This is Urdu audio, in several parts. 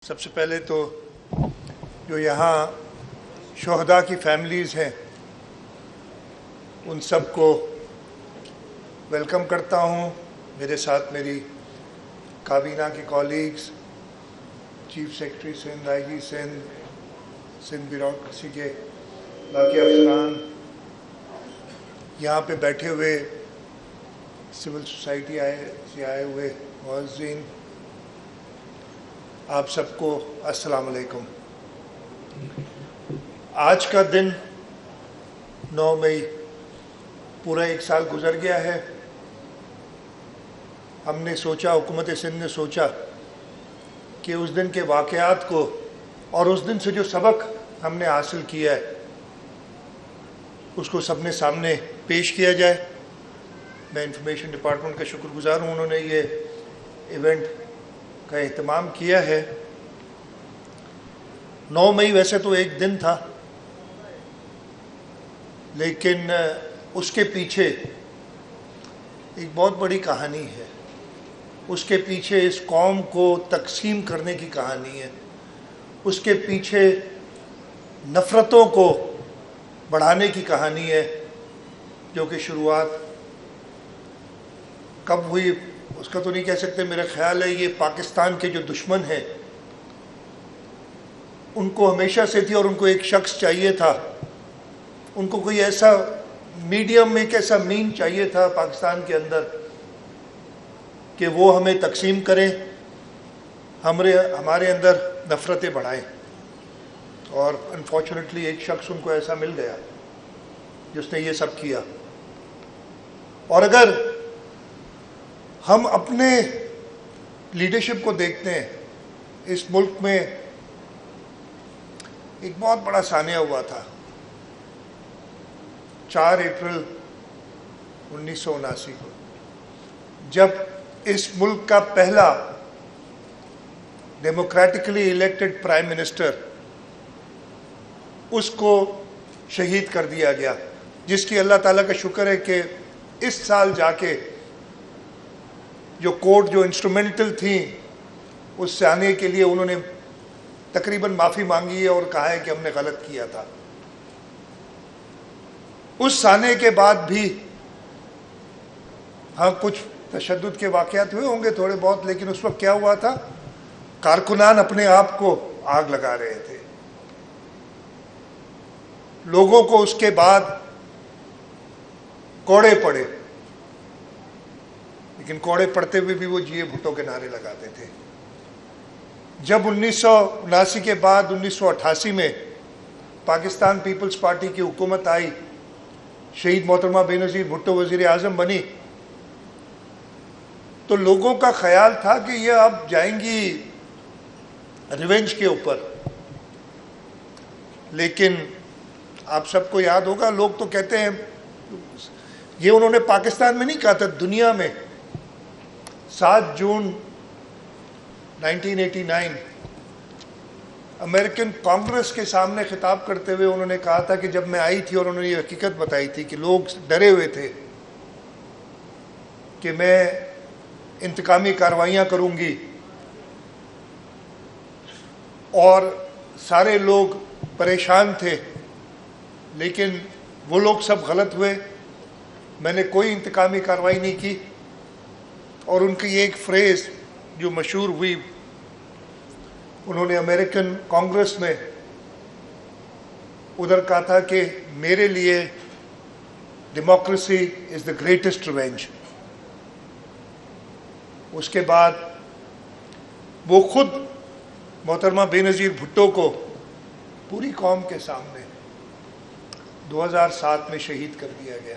سب سے پہلے تو جو یہاں شہداء کی فیملیز ہیں ان سب کو ویلکم کرتا ہوں. میرے ساتھ میری کابینہ کے کولیگز، چیف سیکرٹری سندھ، آئی جی سندھ بیوروکریسی کے باقی افسران، یہاں پہ بیٹھے ہوئے سول سوسائٹی سے آئے ہوئے معززین، آپ سب کو السلام علیکم. آج کا دن 9 مئی پورا 1 سال گزر گیا ہے. ہم نے سوچا، حکومت سندھ نے سوچا کہ اس دن کے واقعات کو اور اس دن سے جو سبق ہم نے حاصل کیا ہے اس کو سب نے سامنے پیش کیا جائے. میں انفارمیشن ڈپارٹمنٹ کا شکر گزار ہوں، انہوں نے یہ ایونٹ کا اہتمام کیا ہے. 9 مئی ویسے تو ایک دن تھا، لیکن اس کے پیچھے ایک بہت بڑی کہانی ہے. اس کے پیچھے اس قوم کو تقسیم کرنے کی کہانی ہے. اس کے پیچھے نفرتوں کو بڑھانے کی کہانی ہے، جو کہ شروعات کب ہوئی اس کا تو نہیں کہہ سکتے. میرا خیال ہے یہ پاکستان کے جو دشمن ہیں ان کو ہمیشہ سے تھی، اور ان کو ایک شخص چاہیے تھا، ان کو کوئی ایسا میڈیم، ایک ایسا مین چاہیے تھا پاکستان کے اندر کہ وہ ہمیں تقسیم کریں، ہمارے اندر نفرتیں بڑھائیں. اور انفارچونیٹلی ایک شخص ان کو ایسا مل گیا جس نے یہ سب کیا. اور اگر ہم اپنے لیڈرشپ کو دیکھتے ہیں، اس ملک میں ایک بہت بڑا سانحہ ہوا تھا 4 اپریل 1979 کو، جب اس ملک کا پہلا ڈیموکریٹکلی الیکٹڈ پرائم منسٹر اس کو شہید کر دیا گیا، جس کی اللہ تعالیٰ کا شکر ہے کہ اس سال جا کے جو کورٹ جو انسٹرومنٹل تھیں اس سانحے کے لیے انہوں نے تقریباً معافی مانگی ہے اور کہا ہے کہ ہم نے غلط کیا تھا. اس سانحے کے بعد بھی ہاں کچھ تشدد کے واقعات ہوئے ہوں گے تھوڑے بہت، لیکن اس وقت کیا ہوا تھا، کارکنان اپنے آپ کو آگ لگا رہے تھے. لوگوں کو اس کے بعد کوڑے پڑے، لیکن کوڑے پڑتے ہوئے بھی وہ جیے بھٹو کے نعرے لگاتے تھے. جب 1979 کے بعد 1988 میں پاکستان پیپلز پارٹی کی حکومت آئی، شہید محترمہ بے نظیر بھٹو وزیر اعظم بنی، تو لوگوں کا خیال تھا کہ یہ اب جائیں گی ریونج کے اوپر. لیکن آپ سب کو یاد ہوگا، لوگ تو کہتے ہیں یہ انہوں نے پاکستان میں نہیں کہا تھا، دنیا میں. 7 جون 1989 امریکن کانگریس کے سامنے خطاب کرتے ہوئے انہوں نے کہا تھا کہ جب میں آئی تھی اور انہوں نے یہ حقیقت بتائی تھی کہ لوگ ڈرے ہوئے تھے کہ میں انتقامی کارروائیاں کروں گی، اور سارے لوگ پریشان تھے، لیکن وہ لوگ سب غلط ہوئے. میں نے کوئی انتقامی کارروائی نہیں کی. اور ان کی ایک فریز جو مشہور ہوئی، انہوں نے امریکن کانگریس میں ادھر کہا تھا کہ میرے لیے democracy is the greatest revenge. اس کے بعد وہ خود محترمہ بے نظیر بھٹو کو پوری قوم کے سامنے 2007 میں شہید کر دیا گیا.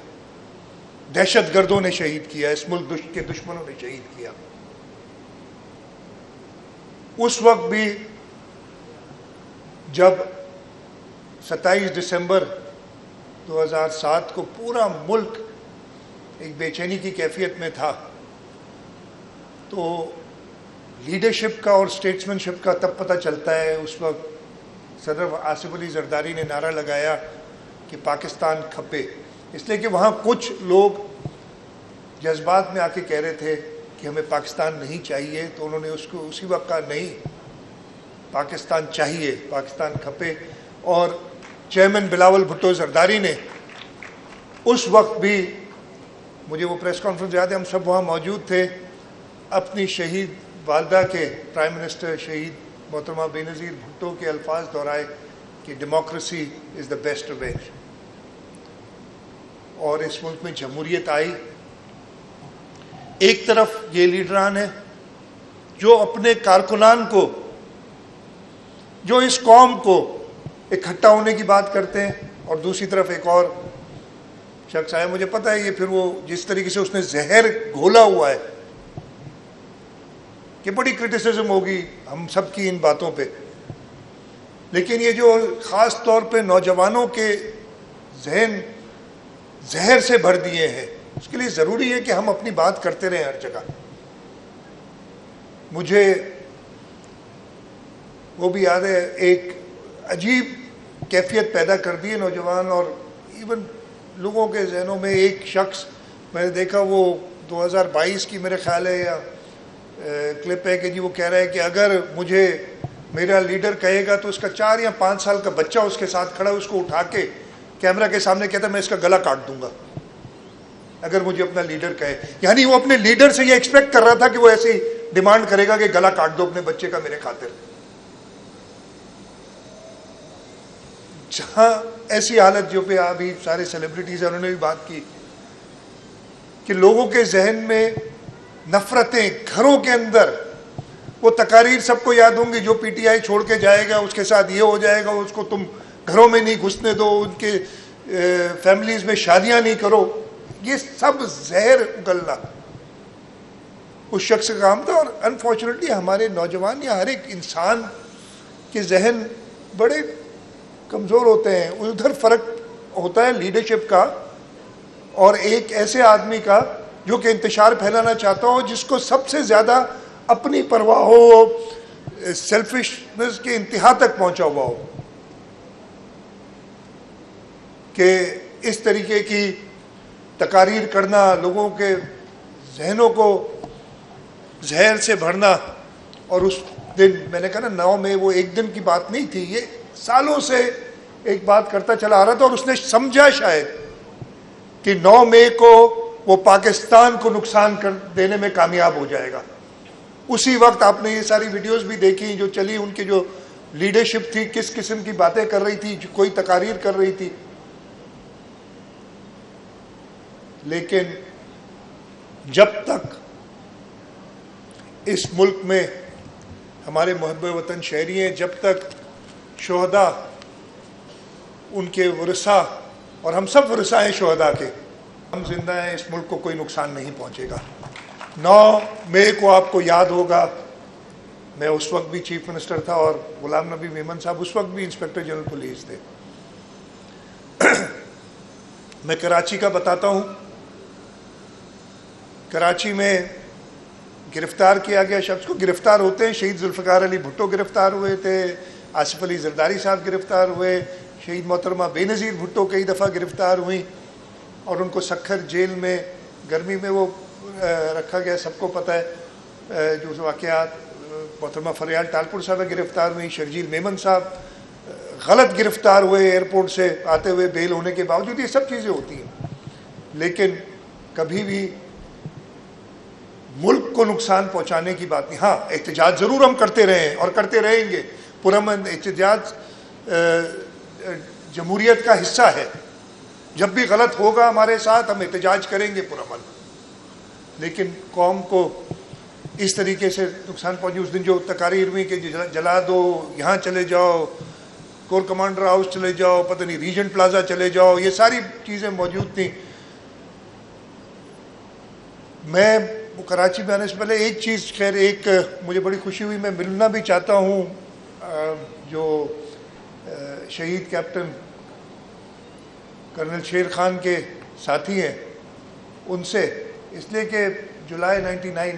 دہشت گردوں نے شہید کیا، اس ملک کے دشمنوں نے شہید کیا. اس وقت بھی جب 27 دسمبر 2007 کو پورا ملک ایک بے چینی کی کیفیت میں تھا، تو لیڈرشپ کا اور اسٹیٹسمینشپ کا تب پتہ چلتا ہے. اس وقت صدر آصف علی زرداری نے نعرہ لگایا کہ پاکستان کھپے، اس لیے کہ وہاں کچھ لوگ جذبات میں آ کے کہہ رہے تھے کہ ہمیں پاکستان نہیں چاہیے. تو انہوں نے اس کو اسی وقت کہا نہیں، پاکستان چاہیے، پاکستان کھپے. اور چیئرمین بلاول بھٹو زرداری نے اس وقت بھی، مجھے وہ پریس کانفرنس یاد ہے، ہم سب وہاں موجود تھے، اپنی شہید والدہ کے، پرائم منسٹر شہید محترمہ بے نظیر بھٹو کے الفاظ دہرائے کہ democracy is the best way. اور اس ملک میں جمہوریت آئی. ایک طرف یہ لیڈران ہیں جو اپنے کارکنان کو، جو اس قوم کو اکٹھا ہونے کی بات کرتے ہیں، اور دوسری طرف ایک اور شخص آیا، مجھے پتہ ہے یہ پھر وہ جس طریقے سے اس نے زہر گھولا ہوا ہے کہ بڑی کرٹیسزم ہوگی ہم سب کی ان باتوں پہ، لیکن یہ جو خاص طور پہ نوجوانوں کے ذہن زہر سے بھر دیے ہیں، اس کے لیے ضروری ہے کہ ہم اپنی بات کرتے رہیں ہر جگہ. مجھے وہ بھی یاد ہے، ایک عجیب کیفیت پیدا کر دی ہے نوجوان اور ایون لوگوں کے ذہنوں میں. ایک شخص میں نے دیکھا، وہ 2022 کی میرے خیال ہے یا کلپ ہے، کہ جی وہ کہہ رہا ہے کہ اگر مجھے میرا لیڈر کہے گا تو اس کا 4 یا 5 سال کا بچہ اس کے ساتھ کھڑا ہے، اس کو اٹھا کے کیمرہ کے سامنے کہتا ہے میں اس کا گلا کاٹ دوں گا اگر مجھے اپنا لیڈر کہے. یعنی وہ اپنے لیڈر سے یہ ایکسپیکٹ کر رہا تھا کہ وہ ایسی ڈیمانڈ کرے گا کہ گلا کاٹ دو اپنے بچے کا میرے خاطر. جہاں ایسی حالت جو پہ ابھی سارے سیلیبریٹیز ہیں انہوں نے بھی بات کی کہ لوگوں کے ذہن میں نفرتیں، گھروں کے اندر وہ تقاریر سب کو یاد ہوں گی، جو پی ٹی آئی چھوڑ کے جائے گا اس کے ساتھ یہ ہو جائے گا، اس کو تم گھروں میں نہیں گھسنے دو، ان کے فیملیز میں شادیاں نہیں کرو. یہ سب زہر اگلنا اس شخص کا کام تھا. اور انفارچونیٹلی ہمارے نوجوان یا ہر ایک انسان کے ذہن بڑے کمزور ہوتے ہیں. ادھر فرق ہوتا ہے لیڈرشپ کا اور ایک ایسے آدمی کا جو کہ انتشار پھیلانا چاہتا ہو، جس کو سب سے زیادہ اپنی پرواہ ہو، سیلفشنس کے انتہا تک پہنچا ہوا ہو، کہ اس طریقے کی تقاریر کرنا، لوگوں کے ذہنوں کو زہر سے بھرنا. اور اس دن میں نے کہا نا 9 مئی وہ ایک دن کی بات نہیں تھی، یہ سالوں سے ایک بات کرتا چلا آ رہا تھا. اور اس نے سمجھا شاید کہ 9 مئی کو وہ پاکستان کو نقصان کر دینے میں کامیاب ہو جائے گا. اسی وقت آپ نے یہ ساری ویڈیوز بھی دیکھی جو چلی، ان کی جو لیڈرشپ تھی کس قسم کی باتیں کر رہی تھی، کوئی تقاریر کر رہی تھی. لیکن جب تک اس ملک میں ہمارے محب وطن شہری ہیں، جب تک شہداء، ان کے ورثاء، اور ہم سب ورثاء ہیں شہداء کے، ہم زندہ ہیں، اس ملک کو کوئی نقصان نہیں پہنچے گا. 9 مئی کو آپ کو یاد ہوگا، میں اس وقت بھی چیف منسٹر تھا اور غلام نبی میمن صاحب اس وقت بھی انسپیکٹر جنرل پولیس تھے. میں کراچی کا بتاتا ہوں. کراچی میں گرفتار کیا گیا شخص کو، گرفتار ہوتے ہیں شہید ذوالفقار علی بھٹو گرفتار ہوئے تھے، آصف علی زرداری صاحب گرفتار ہوئے، شہید محترمہ بے نظیر بھٹو کئی دفعہ گرفتار ہوئیں اور ان کو سکھر جیل میں گرمی میں وہ رکھا گیا. سب کو پتہ ہے جو واقعات. محترمہ فریال ٹالپور صاحب گرفتار ہوئیں، شرجیل میمن صاحب غلط گرفتار ہوئے ایئرپورٹ سے آتے ہوئے بیل ہونے کے باوجود. یہ سب چیزیں ہوتی ہیں، لیکن کبھی بھی ملک کو نقصان پہنچانے کی بات نہیں. ہاں احتجاج ضرور ہم کرتے رہے ہیں اور کرتے رہیں گے. پرامن احتجاج جمہوریت کا حصہ ہے. جب بھی غلط ہوگا ہمارے ساتھ ہم احتجاج کریں گے پرامن. لیکن قوم کو اس طریقے سے نقصان پہنچی. اس دن جو تقاریر ہوئی کہ جلا دو، یہاں چلے جاؤ، کور کمانڈر ہاؤس چلے جاؤ، پتہ نہیں ریجنٹ پلازا چلے جاؤ، یہ ساری چیزیں موجود تھیں. میں کراچی میں آنے سے پہلے ایک چیز، خیر ایک مجھے بڑی خوشی ہوئی، میں ملنا بھی چاہتا ہوں جو شہید کیپٹن کرنل شیر خان کے ساتھی ہیں ان سے، اس لیے کہ جولائی 99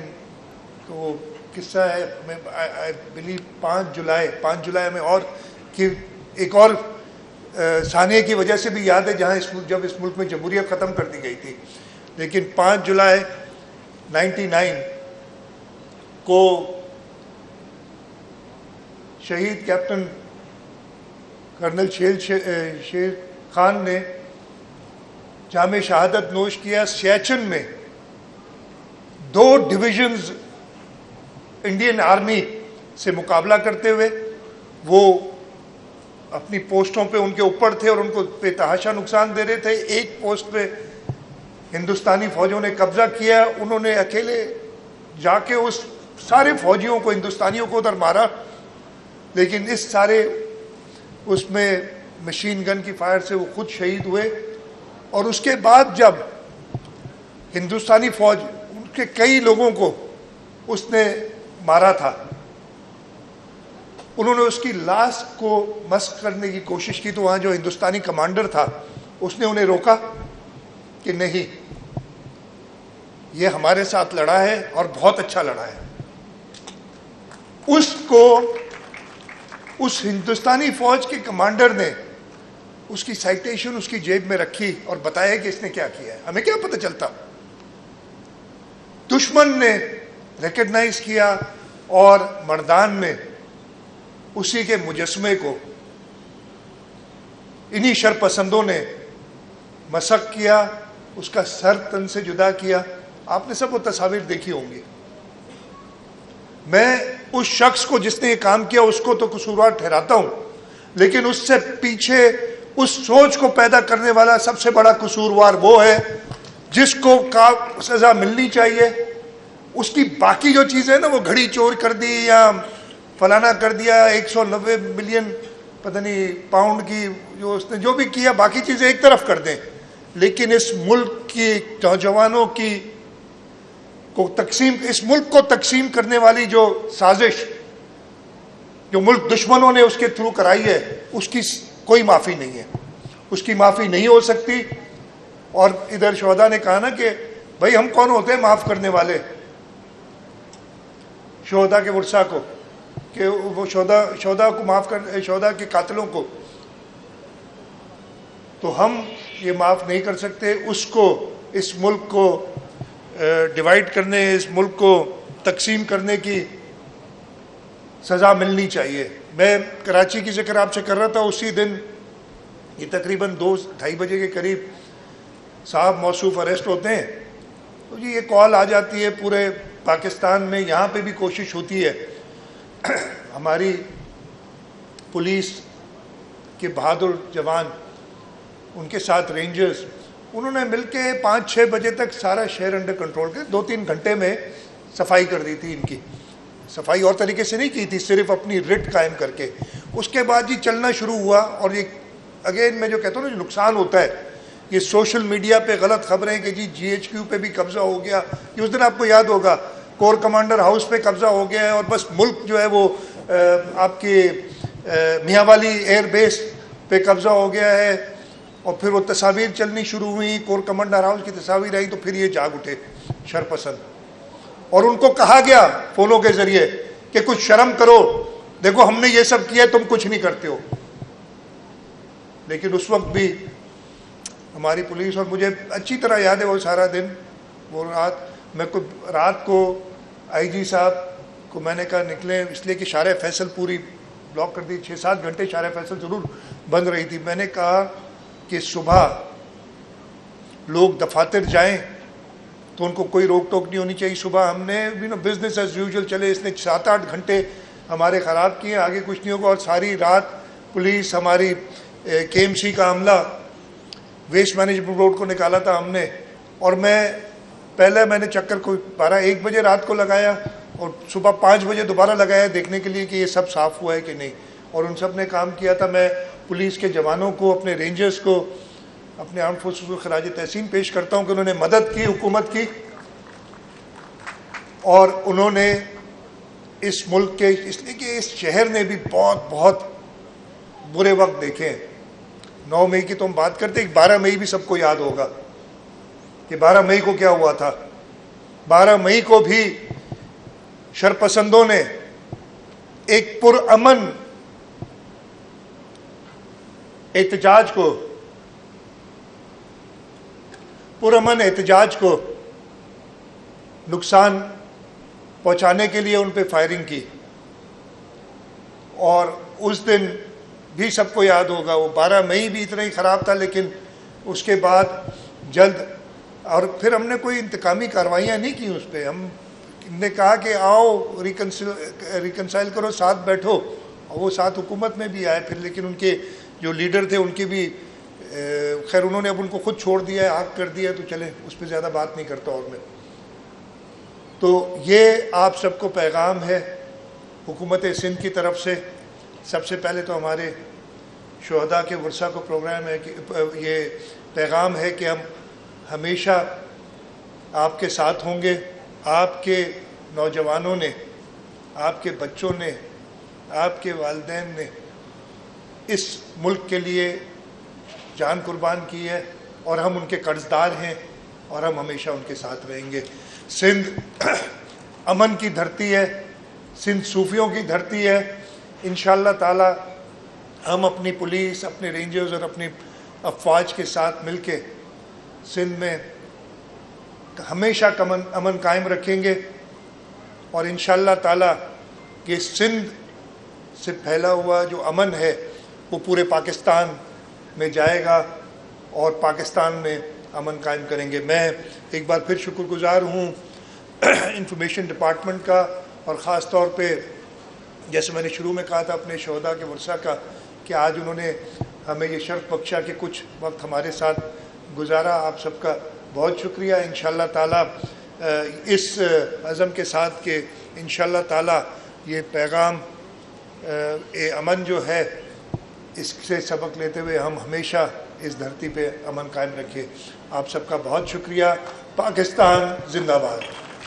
کو وہ قصہ ہے. میں آئی بلیو 5 جولائی میں، اور کہ ایک اور ثانیے کی وجہ سے بھی یاد ہے جہاں جب اس ملک میں جمہوریت ختم کر دی گئی تھی. لیکن 5 جولائی 99 کو شہید کیپٹن کرنل شیر خان نے جام شہادت نوش کیا سیاچن میں 2 ڈویژنز انڈین آرمی سے مقابلہ کرتے ہوئے. وہ اپنی پوسٹوں پہ ان کے اوپر تھے اور ان کو بے تحاشا نقصان دے رہے تھے. ایک پوسٹ پہ ہندوستانی فوجوں نے قبضہ کیا, انہوں نے اکیلے جا کے اس سارے فوجیوں کو, ہندوستانیوں کو ادھر مارا, لیکن اس میں مشین گن کی فائر سے وہ خود شہید ہوئے. اور اس کے بعد جب ہندوستانی فوج ان کے کئی لوگوں کو اس نے مارا تھا, انہوں نے اس کی لاش کو مسخ کرنے کی کوشش کی, تو وہاں جو ہندوستانی کمانڈر تھا اس نے انہیں روکا کہ نہیں, یہ ہمارے ساتھ لڑا ہے اور بہت اچھا لڑا ہے. اس ہندوستانی فوج کے کمانڈر نے اس کی سائٹیشن اس کی جیب میں رکھی اور بتایا کہ اس نے کیا کیا ہے. ہمیں کیا پتہ چلتا. دشمن نے ریکگنائز کیا اور مردان میں اسی کے مجسمے کو انہی شرپسندوں نے مسخ کیا, اس کا سر تن سے جدا کیا. آپ نے سب وہ تصاویر دیکھی ہوں گی. میں اس شخص کو جس نے یہ کام کیا اس کو تو قصوروار ٹھہراتا ہوں, لیکن اس سے پیچھے اس سوچ کو پیدا کرنے والا سب سے بڑا قصوروار وہ ہے جس کو سزا ملنی چاہیے. اس کی باقی جو چیزیں نا, وہ گھڑی چور کر دی یا فلانا کر دیا, 190 ملین پتہ نہیں پاؤنڈ کی جو اس نے جو بھی کیا, باقی چیزیں ایک طرف کر دیں, لیکن اس ملک کی نوجوانوں کی اس ملک کو تقسیم کرنے والی جو سازش جو ملک دشمنوں نے اس کے تھرو کرائی ہے, اس کی کوئی معافی نہیں ہے, اس کی معافی نہیں ہو سکتی. اور ادھر شہداء نے کہا نا کہ بھائی ہم کون ہوتے ہیں معاف کرنے والے شہداء کے ورثاء کو, کہ وہ شہداء کو معاف کر, شہداء کے قاتلوں کو تو ہم یہ معاف نہیں کر سکتے. اس کو, اس ملک کو ڈیوائیڈ کرنے, اس ملک کو تقسیم کرنے کی سزا ملنی چاہیے. میں کراچی کی ذکر آپ سے کر رہا تھا, اسی دن یہ تقریباً 2-2:30 بجے کے قریب صاحب موصوف اریسٹ ہوتے ہیں, تو جی یہ کال آ جاتی ہے پورے پاکستان میں, یہاں پہ بھی کوشش ہوتی ہے. ہماری پولیس کے بہادر جوان, ان کے ساتھ رینجرز, انہوں نے مل کے 5-6 بجے تک سارا شہر انڈر کنٹرول کر 2-3 گھنٹے میں صفائی کر دی تھی. ان کی صفائی اور طریقے سے نہیں کی تھی, صرف اپنی رٹ قائم کر کے. اس کے بعد جی چلنا شروع ہوا, اور یہ اگین میں جو کہتا ہوں نا, جو نقصان ہوتا ہے یہ سوشل میڈیا پہ غلط خبریں کہ جی GHQ پہ بھی قبضہ ہو گیا, یہ اس دن آپ کو یاد ہوگا کور کمانڈر ہاؤس پہ قبضہ ہو گیا ہے, اور بس ملک جو ہے وہ آپ کے میاں والی ایئر بیس پہ قبضہ ہو گیا ہے. اور پھر وہ تصاویر چلنی شروع ہوئیں, کور کمانڈر ہاؤس کی تصاویر آئی, تو پھر یہ جاگ اٹھے شرپسند, اور ان کو کہا گیا فونوں کے ذریعے کہ کچھ شرم کرو, دیکھو ہم نے یہ سب کیا, تم کچھ نہیں کرتے ہو. لیکن اس وقت بھی ہماری پولیس, اور مجھے اچھی طرح یاد ہے وہ سارا دن, وہ رات کو IG صاحب کو میں نے کہا نکلیں, اس لیے کہ شارع فیصل پوری بلاک کر دی, 6-7 گھنٹے شارع فیصل ضرور بند رہی تھی. میں نے کہا کہ صبح لوگ دفاتر جائیں تو ان کو کوئی روک ٹوک نہیں ہونی چاہیے. صبح ہم نے بزنس ایز یوزول چلے, اس نے 7-8 گھنٹے ہمارے خراب کیے, آگے کچھ نہیں ہوگا. اور ساری رات پولیس, ہماری KMC کا عملہ, ویسٹ مینجمنٹ بورڈ کو نکالا تھا ہم نے. اور میں نے چکر کو 12-1 بجے رات کو لگایا, اور صبح 5 بجے دوبارہ لگایا دیکھنے کے لیے کہ یہ سب صاف ہوا ہے کہ نہیں. اور ان سب نے کام کیا تھا. میں پولیس کے جوانوں کو, اپنے رینجرز کو, اپنے آرم فورسز کو خراج تحسین پیش کرتا ہوں کہ انہوں نے مدد کی حکومت کی, اور انہوں نے اس ملک کے, اس لیے کہ اس شہر نے بھی بہت بہت برے وقت دیکھے ہیں. 9 مئی کی تو ہم بات کرتے ہیں, 12 مئی بھی سب کو یاد ہوگا کہ 12 مئی کو کیا ہوا تھا. 12 مئی کو بھی شرپسندوں نے ایک پرامن احتجاج کو نقصان پہنچانے کے لیے ان پہ فائرنگ کی. اور اس دن بھی سب کو یاد ہوگا، وہ 12 مئی بھی اتنا ہی خراب تھا، لیکن اس کے بعد جلد، اور پھر ہم نے کوئی انتقامی کارروائیاں نہیں کی اس پہ، ہم نے کہا کہ آؤ ریکنسائل کرو، ساتھ بیٹھو، اور وہ ساتھ حکومت میں بھی آئے پھر، لیکن ان کے جو لیڈر تھے ان کی بھی خیر انہوں نے اب ان کو خود چھوڑ دیا ہے، آگ کر دیا ہے، تو چلیں اس پہ زیادہ بات نہیں کرتا اور میں. تو یہ آپ سب کو پیغام ہے حکومت سندھ کی طرف سے. سب سے پہلے تو ہمارے شہداء کے ورثہ کو پروگرام ہے کہ یہ پیغام ہے کہ ہم ہمیشہ آپ کے ساتھ ہوں گے. آپ کے نوجوانوں نے، آپ کے بچوں نے، آپ کے والدین نے اس ملک کے لیے جان قربان کی ہے، اور ہم ان کے قرض دار ہیں، اور ہم ہمیشہ ان کے ساتھ رہیں گے. سندھ امن کی دھرتی ہے، سندھ صوفیوں کی دھرتی ہے. انشاءاللہ تعالی ہم اپنی پولیس، اپنے رینجرز اور اپنی افواج کے ساتھ مل کے سندھ میں ہمیشہ امن قائم رکھیں گے، اور انشاءاللہ تعالی یہ سندھ سے پھیلا ہوا جو امن ہے وہ پورے پاکستان میں جائے گا، اور پاکستان میں امن قائم کریں گے. میں ایک بار پھر شکر گزار ہوں انفارمیشن ڈپارٹمنٹ کا، اور خاص طور پہ جیسے میں نے شروع میں کہا تھا اپنے شہداء کے ورثہ کا، کہ آج انہوں نے ہمیں یہ شرف بخشا کہ کچھ وقت ہمارے ساتھ گزارا. آپ سب کا بہت شکریہ. انشاءاللہ تعالی اس عزم کے ساتھ کہ انشاءاللہ تعالی یہ پیغام امن جو ہے اس سے سبق لیتے ہوئے ہم ہمیشہ اس دھرتی پہ امن قائم رکھیں. آپ سب کا بہت شکریہ. پاکستان زندہ باد.